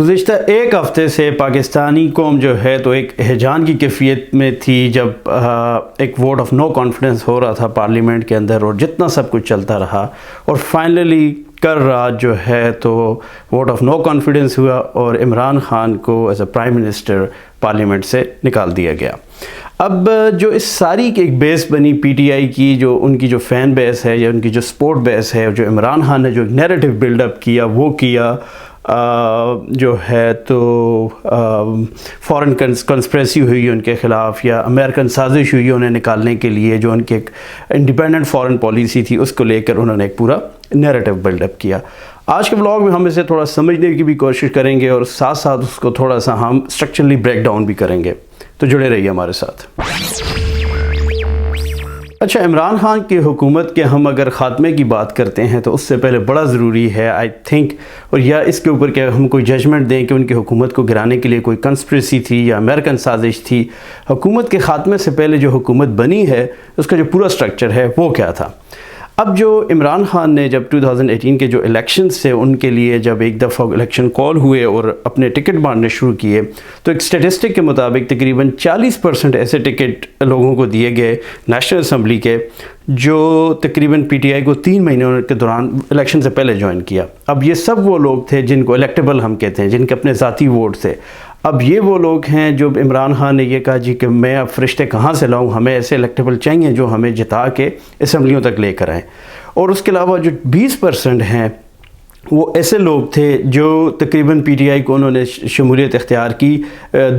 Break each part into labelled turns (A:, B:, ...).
A: گزشتہ ایک ہفتے سے پاکستانی قوم جو ہے تو ایک ہیجان کی کیفیت میں تھی جب ایک ووٹ آف نو کانفیڈنس ہو رہا تھا پارلیمنٹ کے اندر، اور جتنا سب کچھ چلتا رہا اور فائنلی کل رات جو ہے تو ووٹ آف نو کانفیڈنس ہوا اور عمران خان کو as a prime minister parliament سے نکال دیا گیا۔ اب جو اس ساری کی ایک بیس بنی پی ٹی آئی کی، جو ان کی جو فین بیس ہے یا ان کی جو سپورٹ بیس ہے، جو عمران خان نے جو نیریٹو بلڈ اپ کیا وہ کیا، جو ہے تو فورن کنسپریسی ہوئی ان کے خلاف یا امریکن سازش ہوئی انہیں نکالنے کے لیے، جو ان کی ایک انڈیپینڈنٹ فورن پالیسی تھی اس کو لے کر انہوں نے ایک پورا نیریٹو بلڈ اپ کیا۔ آج کے ولاگ میں ہم اسے تھوڑا سمجھنے کی بھی کوشش کریں گے اور ساتھ ساتھ اس کو تھوڑا سا ہم اسٹرکچرلی بریک ڈاؤن بھی کریں گے، تو جڑے رہیے ہمارے ساتھ۔ اچھا، عمران خان کی حکومت کے ہم اگر خاتمے کی بات کرتے ہیں تو اس سے پہلے بڑا ضروری ہے آئی تھنک، اور یا اس کے اوپر کہ ہم کوئی ججمنٹ دیں کہ ان کی حکومت کو گرانے کے لیے کوئی کنسپریسی تھی یا امریکن سازش تھی۔ حکومت کے خاتمے سے پہلے جو حکومت بنی ہے اس کا جو پورا سٹرکچر ہے وہ کیا تھا؟ اب جو عمران خان نے جب 2018 کے جو الیکشنز تھے ان کے لیے جب ایک دفعہ الیکشن کال ہوئے اور اپنے ٹکٹ بانٹنے شروع کیے تو ایک سٹیٹسٹک کے مطابق تقریباً 40% ایسے ٹکٹ لوگوں کو دیے گئے نیشنل اسمبلی کے، جو تقریباً پی ٹی آئی کو 3 مہینوں کے دوران الیکشن سے پہلے جوائن کیا۔ اب یہ سب وہ لوگ تھے جن کو الیکٹیبل ہم کہتے ہیں، جن کے اپنے ذاتی ووٹ تھے۔ اب یہ وہ لوگ ہیں جو عمران خان نے یہ کہا جی کہ میں اب فرشتے کہاں سے لاؤں، ہمیں ایسے الیکٹیبل چاہیے جو ہمیں جتا کے اسمبلیوں تک لے کر آئیں۔ اور اس کے علاوہ جو 20% ہیں وہ ایسے لوگ تھے جو تقریباً پی ٹی آئی کو انہوں نے شمولیت اختیار کی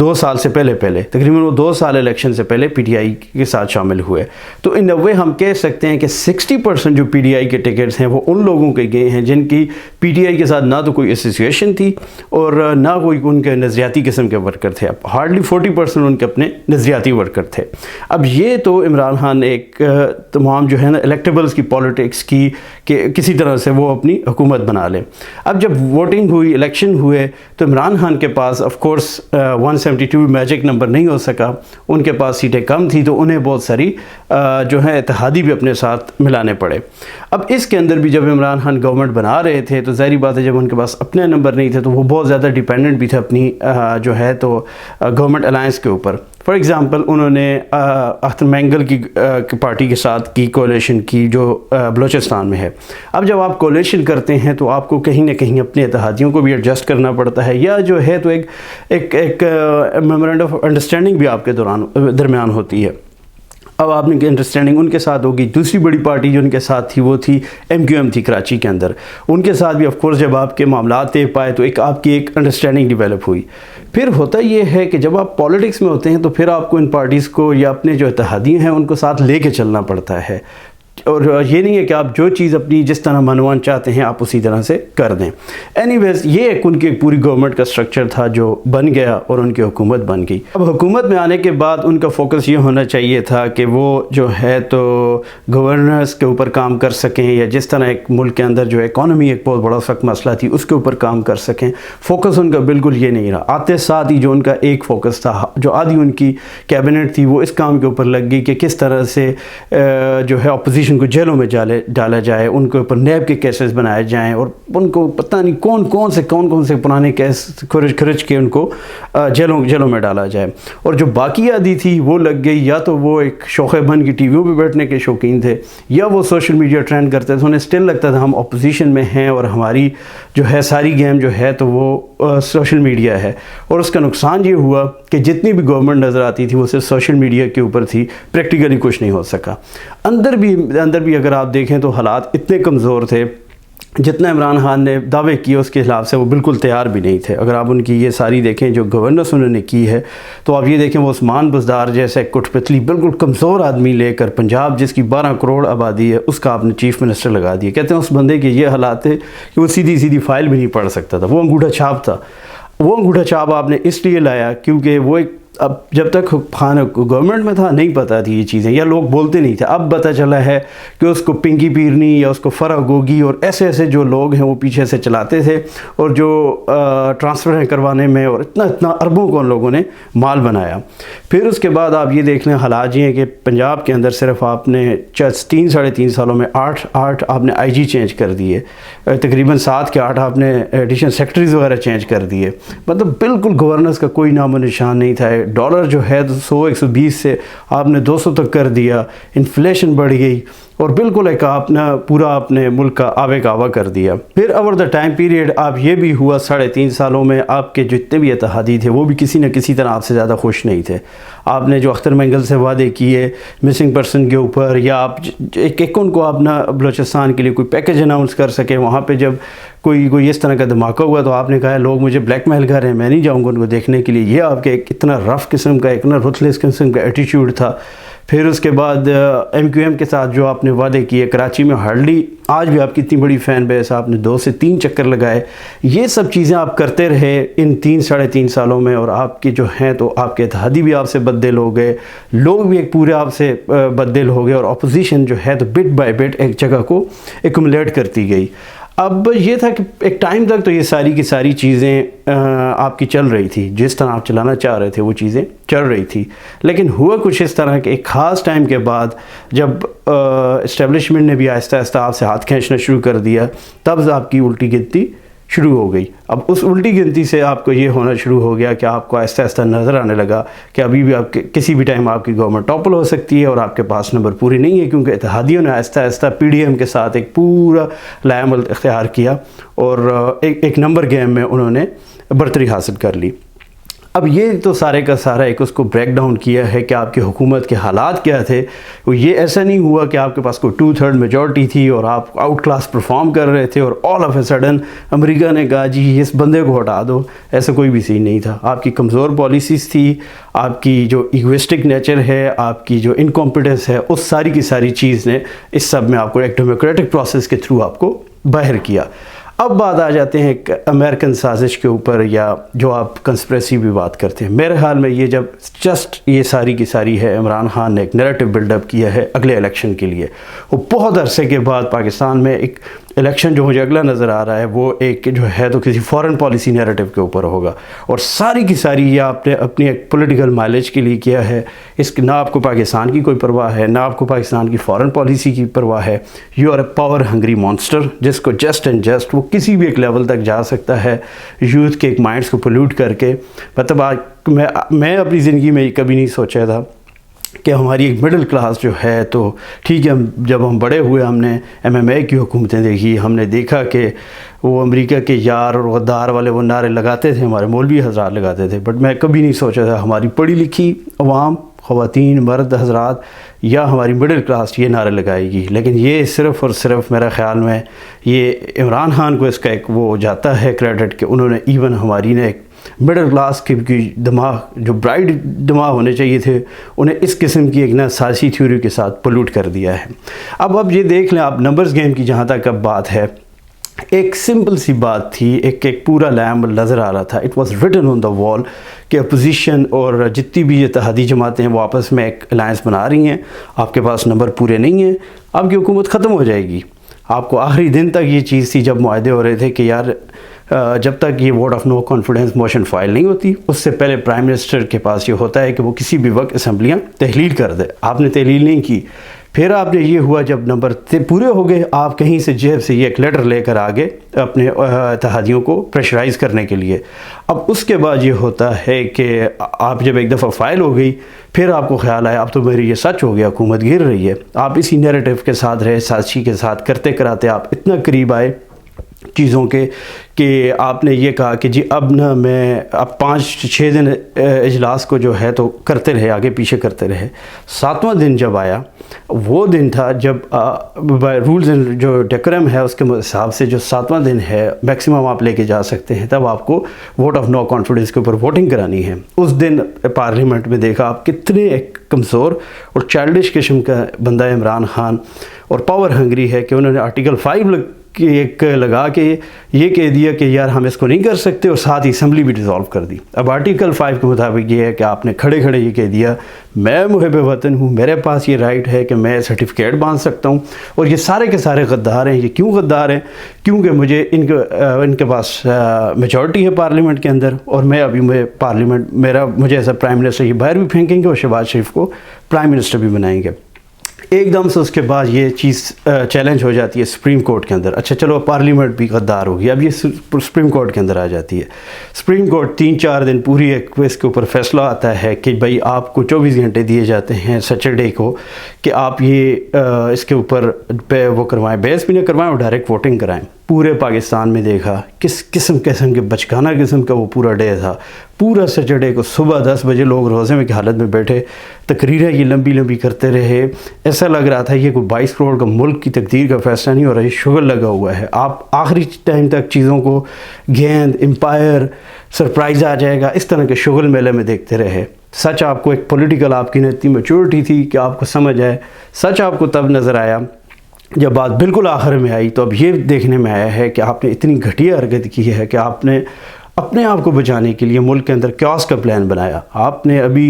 A: 2 سال سے پہلے تقریباً وہ 2 سال الیکشن سے پہلے پی ٹی آئی کے ساتھ شامل ہوئے۔ تو ان وے ہم کہہ سکتے ہیں کہ 60% جو پی ٹی آئی کے ٹکٹس ہیں وہ ان لوگوں کے گئے ہیں جن کی پی ٹی آئی کے ساتھ نہ تو کوئی ایسوسیشن تھی اور نہ کوئی ان کے نظریاتی قسم کے ورکر تھے۔ اب ہارڈلی 40% ان کے اپنے نظریاتی ورکر تھے۔ اب یہ تو عمران خان نے ایک تمام جو ہے نا الیکٹیبلز کی پالیٹکس کی کہ کسی طرح سے وہ اپنی حکومت بنا لیں۔ اب جب ووٹنگ ہوئی، الیکشن ہوئے، تو عمران خان کے پاس آف کورس 172 میجک نمبر نہیں ہو سکا، ان کے پاس سیٹیں کم تھی تو انہیں بہت ساری جو ہے اتحادی بھی اپنے ساتھ ملانے پڑے۔ اب اس کے اندر بھی جب عمران خان گورنمنٹ بنا رہے تھے تو ظاہری بات ہے جب ان کے پاس اپنے نمبر نہیں تھے تو وہ بہت زیادہ ڈیپینڈنٹ بھی تھے اپنی جو ہے تو گورنمنٹ الائنس کے اوپر۔ فار ایگزامپل انہوں نے اختر مینگل کی پارٹی کے ساتھ کی کولیشن کی جو بلوچستان میں ہے۔ اب جب آپ کولیشن کرتے ہیں تو آپ کو کہیں نہ کہیں اپنے اتحادیوں کو بھی ایڈجسٹ کرنا پڑتا ہے، یا جو ہے تو ایک میمورینڈم آف انڈرسٹینڈنگ بھی آپ کے درمیان ہوتی ہے۔ اب آپ نے انڈرسٹینڈنگ ان کے ساتھ ہوگی۔ دوسری بڑی پارٹی جو ان کے ساتھ تھی وہ تھی MQM تھی کراچی کے اندر، ان کے ساتھ بھی آف کورس جب آپ کے معاملات طے پائے تو آپ کی ایک انڈرسٹینڈنگ ڈیولپ ہوئی۔ پھر ہوتا یہ ہے کہ جب آپ پالیٹکس میں ہوتے ہیں تو پھر آپ کو ان پارٹیز کو یا اپنے جو اتحادی ہیں ان کو ساتھ لے کے چلنا پڑتا ہے، اور یہ نہیں ہے کہ آپ جو چیز اپنی جس طرح منوان چاہتے ہیں آپ اسی طرح سے کر دیں۔ اینی ویز یہ ایک ان کی پوری گورنمنٹ کا سٹرکچر تھا جو بن گیا اور ان کی حکومت بن گئی۔ اب حکومت میں آنے کے بعد ان کا فوکس یہ ہونا چاہیے تھا کہ وہ جو ہے تو گورننس کے اوپر کام کر سکیں، یا جس طرح ایک ملک کے اندر جو اکانومی ایک بہت بڑا سخت مسئلہ تھی اس کے اوپر کام کر سکیں۔ فوکس ان کا بالکل یہ نہیں رہا۔ آتے ساتھ ہی جو ان کا ایک فوکس تھا، جو آدھی ان کی کیبنٹ تھی وہ اس کام کے اوپر لگ گئی کہ کس طرح سے جو ہے اپوزیشن کو جیلوں میں ڈالا جائے، ان کے اوپر نیب کے کیسز بنائے جائیں، اور ان کو پتہ نہیں کون سے پرانے کیس کھرچ کے ان کو جیلوں میں ڈالا جائے۔ اور جو باقی آدھی تھی وہ لگ گئی، یا تو وہ ایک شوخے بن کی ٹی ویوں پہ بیٹھنے کے شوقین تھے، یا وہ سوشل میڈیا ٹرینڈ کرتے تھے۔ انہیں سٹل لگتا تھا ہم اپوزیشن میں ہیں اور ہماری جو ہے ساری گیم جو ہے تو وہ سوشل میڈیا ہے، اور اس کا نقصان یہ ہوا کہ جتنی بھی گورنمنٹ نظر آتی تھی وہ صرف سوشل میڈیا کے اوپر تھی، پریکٹیکلی کچھ نہیں ہو سکا۔ اندر بھی اگر آپ دیکھیں تو حالات اتنے کمزور تھے، جتنا عمران خان نے دعوے کیے اس کے خلاف سے وہ بالکل تیار بھی نہیں تھے۔ اگر آپ ان کی یہ ساری دیکھیں جو گورننس انہوں نے کی ہے تو آپ یہ دیکھیں وہ عثمان بزدار جیسے کٹ پتلی بالکل کمزور آدمی لے کر پنجاب جس کی 12 کروڑ آبادی ہے اس کا آپ نے چیف منسٹر لگا دیا۔ کہتے ہیں اس بندے کے یہ حالات تھے کہ وہ سیدھی فائل بھی نہیں پڑھ سکتا تھا، وہ انگوٹھا چھاپ تھا۔ وہ انگوٹھا چھاپ آپ نے اس لیے لایا کیونکہ وہ ایک اب جب تک خان گورنمنٹ میں تھا نہیں پتہ تھی یہ چیزیں، یا لوگ بولتے نہیں تھے. اب پتہ چلا ہے کہ اس کو پنکی پیرنی یا اس کو فرح گوگی اور ایسے ایسے جو لوگ ہیں وہ پیچھے سے چلاتے تھے، اور جو ٹرانسفر کروانے میں اور اتنا اربوں کو ان لوگوں نے مال بنایا. پھر اس کے بعد آپ یہ دیکھ لیں حالات یہ ہیں کہ پنجاب کے اندر صرف آپ نے 3-3.5 سالوں میں 8 آپ نے آئی جی چینج کر دیے، تقریباً 7 کے 8 آپ نے ایڈیشنل سیکرٹریز وغیرہ چینج کر دیے. مطلب بالکل گورننس کا کوئی نام و نشان نہیں تھا. ڈالر جو ہے 100-120 سے آپ نے 200 تک کر دیا، انفلیشن بڑھ گئی، اور بالکل ایک پورا اپنے ملک کا آوے کاوا کر دیا. پھر اوور دا ٹائم پیریڈ آپ یہ بھی ہوا 3.5 سالوں میں آپ کے جتنے بھی اتحادی تھے وہ بھی کسی نہ کسی طرح آپ سے زیادہ خوش نہیں تھے. آپ نے جو اختر مینگل سے وعدے کیے مسنگ پرسن کے اوپر، یا آپ ایک ان کو اپنا بلوچستان کے لیے کوئی پیکج اناؤنس کر سکے، وہاں پہ جب کوئی اس طرح کا دھماکہ ہوا تو آپ نے کہا لوگ مجھے بلیک میل کر رہے ہیں، میں نہیں جاؤں گا ان کو دیکھنے کے لیے. یہ آپ کے اتنا رف قسم کا، اتنا رتھلیس قسم کا ایٹیٹیوڈ تھا. پھر اس کے بعد MQM کے ساتھ جو آپ نے وعدے کیے، کراچی میں ہارڈلی آج بھی آپ کی اتنی بڑی فین بیس، آپ نے 2 سے 3 چکر لگائے. یہ سب چیزیں آپ کرتے رہے ان 3-3.5 سالوں میں، اور آپ کے جو ہیں تو آپ کے اتحادی بھی آپ سے بددل ہو گئے، لوگ بھی ایک پورے آپ سے بددل ہو گئے، اور اپوزیشن جو ہے تو بٹ بائی بٹ ایک جگہ کو ایکومولیٹ کرتی گئی. اب یہ تھا کہ ایک ٹائم تک تو یہ ساری کی ساری چیزیں آپ کی چل رہی تھی، جس طرح آپ چلانا چاہ رہے تھے وہ چیزیں چل رہی تھی. لیکن ہوا کچھ اس طرح کہ ایک خاص ٹائم کے بعد جب اسٹیبلشمنٹ نے بھی آہستہ آہستہ آپ سے ہاتھ کھینچنا شروع کر دیا، تب آپ کی الٹی گنتی شروع ہو گئی. اب اس الٹی گنتی سے آپ کو یہ ہونا شروع ہو گیا کہ آپ کو آہستہ آہستہ نظر آنے لگا کہ ابھی بھی آپ کے کسی بھی ٹائم آپ کی گورنمنٹ ٹاپل ہو سکتی ہے، اور آپ کے پاس نمبر پورے نہیں ہے، کیونکہ اتحادیوں نے آہستہ آہستہ PDM کے ساتھ ایک پورا لائے عمل اختیار کیا، اور ایک نمبر گیم میں انہوں نے برتری حاصل کر لی. اب یہ تو سارے کا سارا ایک اس کو بریک ڈاؤن کیا ہے کہ آپ کی حکومت کے حالات کیا تھے. وہ یہ ایسا نہیں ہوا کہ آپ کے پاس کوئی 2/3 میجورٹی تھی اور آپ آؤٹ کلاس پرفارم کر رہے تھے اور آل آف اے سڈن امریکہ نے کہا جی اس بندے کو ہٹا دو. ایسا کوئی بھی سین نہیں تھا. آپ کی کمزور پالیسیز تھی، آپ کی جو ایگوسٹک نیچر ہے، آپ کی جو انکمپیٹنس ہے، اس ساری کی ساری چیز نے اس سب میں آپ کو ایک ڈیموکریٹک پروسیس کے تھرو آپ کو باہر کیا. اب بات آ جاتے ہیں ایک امریکن سازش کے اوپر، یا جو آپ کنسپریسی بھی بات کرتے ہیں. میرے خیال میں یہ جب جسٹ یہ ساری کی ساری ہے، عمران خان نے ایک نیریٹو بلڈ اپ کیا ہے اگلے الیکشن کے لیے. وہ بہت عرصے کے بعد پاکستان میں ایک الیکشن جو مجھے اگلا نظر آ رہا ہے وہ ایک جو ہے تو کسی فارن پالیسی نیریٹو کے اوپر ہوگا، اور ساری کی ساری یہ آپ نے اپنی ایک پولیٹیکل مائلیج کے لیے کیا ہے. اس کی نہ آپ کو پاکستان کی کوئی پرواہ ہے، نہ آپ کو پاکستان کی فارن پالیسی کی پرواہ ہے. You are a power hungry monster جس کو جسٹ اینڈ جسٹ وہ کسی بھی ایک لیول تک جا سکتا ہے یوتھ کے ایک مائنڈس کو پولیوٹ کر کے. مطلب میں اپنی زندگی میں کبھی نہیں سوچا تھا کہ ہماری ایک مڈل کلاس جو ہے تو ٹھیک ہے، جب ہم بڑے ہوئے ہم نے MMA کی حکومتیں دیکھی، ہم نے دیکھا کہ وہ امریکہ کے یار اور غدار والے وہ نعرے لگاتے تھے، ہمارے مولوی حضرات لگاتے تھے. بٹ میں کبھی نہیں سوچا تھا ہماری پڑھی لکھی عوام، خواتین، مرد حضرات یا ہماری مڈل کلاس یہ نعرے لگائے گی. لیکن یہ صرف اور صرف میرا خیال میں یہ عمران خان کو اس کا ایک وہ جاتا ہے کریڈٹ کہ انہوں نے ایون ہماری نے ایک مڈل کلاس کی دماغ جو برائٹ دماغ ہونے چاہیے تھے انہیں اس قسم کی ایک سیاسی تھیوری کے ساتھ پولوٹ کر دیا ہے. اب یہ دیکھ لیں آپ نمبرز گیم کی جہاں تک اب بات ہے، ایک سمپل سی بات تھی، ایک پورا لائم نظر آ رہا تھا. اٹ واز ریٹن آن دا وال کہ اپوزیشن اور جتنی بھی اتحادی جماعتیں ہیں وہ آپس میں ایک الائنس بنا رہی ہیں، آپ کے پاس نمبر پورے نہیں ہیں، آپ کی حکومت ختم ہو جائے گی. آپ کو آخری دن تک یہ چیز تھی جب معاہدے ہو رہے تھے کہ یار جب تک یہ vote of no confidence motion file نہیں ہوتی اس سے پہلے پرائم منسٹر کے پاس یہ ہوتا ہے کہ وہ کسی بھی وقت اسمبلیاں تحلیل کر دے. آپ نے تحلیل نہیں کی. پھر آپ نے یہ ہوا جب نمبر پورے ہو گئے، آپ کہیں سے جیب سے یہ ایک لیٹر لے کر آگے اپنے اتحادیوں کو پریشرائز کرنے کے لیے. اب اس کے بعد یہ ہوتا ہے کہ آپ جب ایک دفعہ فائل ہو گئی پھر آپ کو خیال آیا اب تو میری یہ سچ ہو گیا، حکومت گر رہی ہے. آپ اسی نیریٹو کے ساتھ رہے، سازشی کے ساتھ کرتے کراتے آپ اتنا قریب آئے چیزوں کے کہ آپ نے یہ کہا کہ جی اب نہ میں اب 5-6 دن اجلاس کو جو ہے تو کرتے رہے، آگے پیچھے کرتے رہے. 7واں دن جب آیا وہ دن تھا جب رولز اینڈ جو ڈیکورم ہے اس کے حساب سے جو 7واں دن ہے میکسیمم آپ لے کے جا سکتے ہیں، تب آپ کو ووٹ آف نو کانفیڈنس کے اوپر ووٹنگ کرانی ہے. اس دن پارلیمنٹ میں دیکھا آپ کتنے ایک کمزور اور چائلڈش قسم کا بندہ عمران خان اور پاور ہنگری ہے کہ انہوں نے آرٹیکل 5 ایک لگا کے یہ کہہ دیا کہ یار ہم اس کو نہیں کر سکتے، اور ساتھ ہی اسمبلی بھی ڈیزالو کر دی۔ اب آرٹیکل 5 کے مطابق یہ ہے کہ آپ نے کھڑے کھڑے یہ کہہ دیا میں محب وطن ہوں، میرے پاس یہ رائٹ ہے کہ میں سرٹیفکیٹ باندھ سکتا ہوں، اور یہ سارے کے سارے غدار ہیں۔ یہ کیوں غدار ہیں؟ کیونکہ مجھے ان کے پاس میجورٹی ہے پارلیمنٹ کے اندر، اور میں ابھی مجھے ایسا پرائم منسٹر یہ باہر بھی پھینکیں گے اور شہباز شریف کو پرائم منسٹر بھی بنائیں گے۔ ایک دم سے اس کے بعد یہ چیز چیلنج ہو جاتی ہے سپریم کورٹ کے اندر۔ اچھا چلو پارلیمنٹ بھی غدار ہو گیا، اب یہ سپریم کورٹ کے اندر آ جاتی ہے۔ سپریم کورٹ 3-4 دن پوری اس کے اوپر فیصلہ آتا ہے کہ بھائی آپ کو 24 گھنٹے دیے جاتے ہیں سیٹرڈے کو کہ آپ یہ اس کے اوپر وہ کروائیں، بحث بھی نہ کروائیں اور ڈائریکٹ ووٹنگ کرائیں۔ پورے پاکستان میں دیکھا کس قسم کے بچکانہ قسم کا وہ پورا ڈے تھا۔ پورا سیٹرڈے کو صبح 10 بجے لوگ روزے میں کی حالت میں بیٹھے، تقریریں یہ لمبی لمبی کرتے رہے۔ ایسا لگ رہا تھا یہ کوئی 22 کروڑ کا ملک کی تقدیر کا فیصلہ نہیں ہو رہا، یہ شغل لگا ہوا ہے۔ آپ آخری ٹائم تک چیزوں کو گیند، امپائر، سرپرائز آ جائے گا، اس طرح کے شغل میلے میں دیکھتے رہے۔ سچ آپ کو ایک پولیٹیکل آپ کی اتنی میچورٹی تھی کہ آپ کو سمجھ آئے۔ سچ آپ کو تب نظر آیا جب بات بالکل آخر میں آئی، تو اب یہ دیکھنے میں آیا ہے کہ آپ نے اتنی گھٹیا حرکت کی ہے کہ آپ نے اپنے آپ کو بچانے کے لیے ملک کے اندر کیوس کا پلان بنایا۔ آپ نے ابھی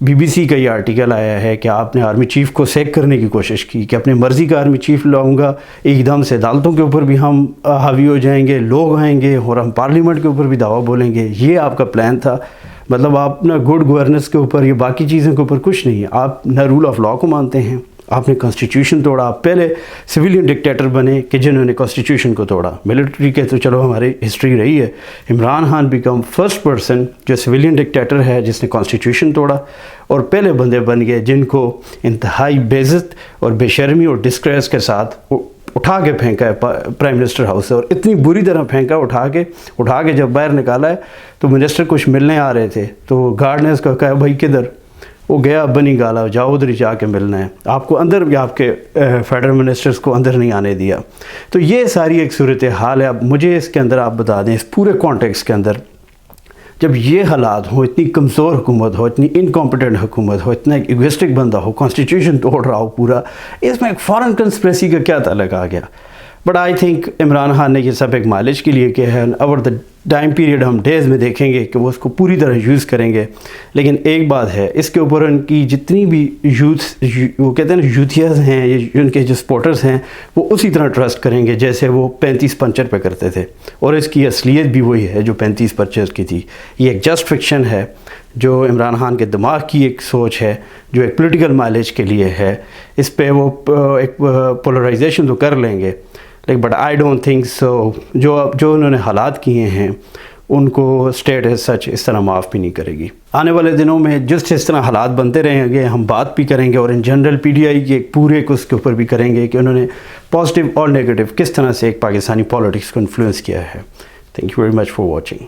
A: BBC کا یہ آرٹیکل آیا ہے کہ آپ نے آرمی چیف کو سیک کرنے کی کوشش کی کہ اپنے مرضی کا آرمی چیف لاؤں گا، ایک دم سے عدالتوں کے اوپر بھی ہم حاوی ہو جائیں گے، لوگ آئیں گے اور ہم پارلیمنٹ کے اوپر بھی دعویٰ بولیں گے۔ یہ آپ کا پلان تھا۔ مطلب آپ نہ گڈ گورننس کے اوپر یا باقی چیزوں کے اوپر کچھ نہیں ہے، آپ نہ رول آف لاء کو مانتے ہیں۔ آپ نے کانسٹیٹیوشن توڑا، آپ پہلے سویلین ڈکٹیٹر بنے کہ جنہوں نے کانسٹیٹیوشن کو توڑا۔ ملٹری کے تو چلو ہماری ہسٹری رہی ہے، Imran Khan become first person جو سویلین ڈکٹیٹر ہے جس نے کانسٹیٹیوشن توڑا، اور پہلے بندے بن گئے جن کو انتہائی بے عزت اور بے شرمی اور ڈسکریس کے ساتھ اٹھا کے پھینکا ہے پرائم منسٹر ہاؤس سے، اور اتنی بری طرح پھینکا اٹھا کے جب باہر نکالا ہے تو منسٹر کچھ ملنے آ رہے تھے تو گارڈ نے اس کو کہا بھائی کدھر؟ وہ گیا بنی گالا، جاؤ ادھر ہی جا کے ملنا ہے آپ کو، اندر بھی آپ کے فیڈرل منسٹرز کو اندر نہیں آنے دیا۔ تو یہ ساری ایک صورتحال ہے۔ اب مجھے اس کے اندر آپ بتا دیں، اس پورے کانٹیکس کے اندر جب یہ حالات ہوں، اتنی کمزور حکومت ہو، اتنی انکمپیٹنٹ حکومت ہو، اتنا ایک ایگوسٹک بندہ ہو، کانسٹیٹیوشن توڑ رہا ہو پورا، اس میں ایک فارن کنسپریسی کا کیا تعلق آ گیا؟ But I think Imran Khan نے یہ سب ایک مائلیج کے لیے کیا ہے۔ اوور دا ٹائم پیریڈ ہم ڈیز میں دیکھیں گے کہ وہ اس کو پوری طرح یوز کریں گے، لیکن ایک بات ہے اس کے اوپر ان کی جتنی بھی وہ کہتے ہیں نا یوتھیاز ہیں، یہ ان کے جو سپورٹرز ہیں، وہ اسی طرح ٹرسٹ کریں گے جیسے وہ 35 پنچر پہ کرتے تھے، اور اس کی اصلیت بھی وہی ہے جو 35 پنچر کی تھی۔ یہ ایک جسٹ فکشن ہے جو عمران خان کے دماغ کی ایک سوچ ہے جو ایک پولیٹیکل مائلیج کے لیے ہے۔ اس پہ وہ ایک پولرائزیشن تو کر لیں گے، لیکن but I don't think so جو انہوں نے حالات کیے ہیں ان کو اسٹیٹ ایز سچ اس طرح معاف بھی نہیں کرے گی۔ آنے والے دنوں میں جس طرح حالات بنتے رہیں گے ہم بات بھی کریں گے، اور ان جنرل PTI کے پورے اس کے اوپر بھی کریں گے کہ انہوں نے پازیٹیو اور نیگیٹو کس طرح سے ایک پاکستانی پالیٹکس کو انفلوئنس کیا ہے۔ Thank you very much for watching.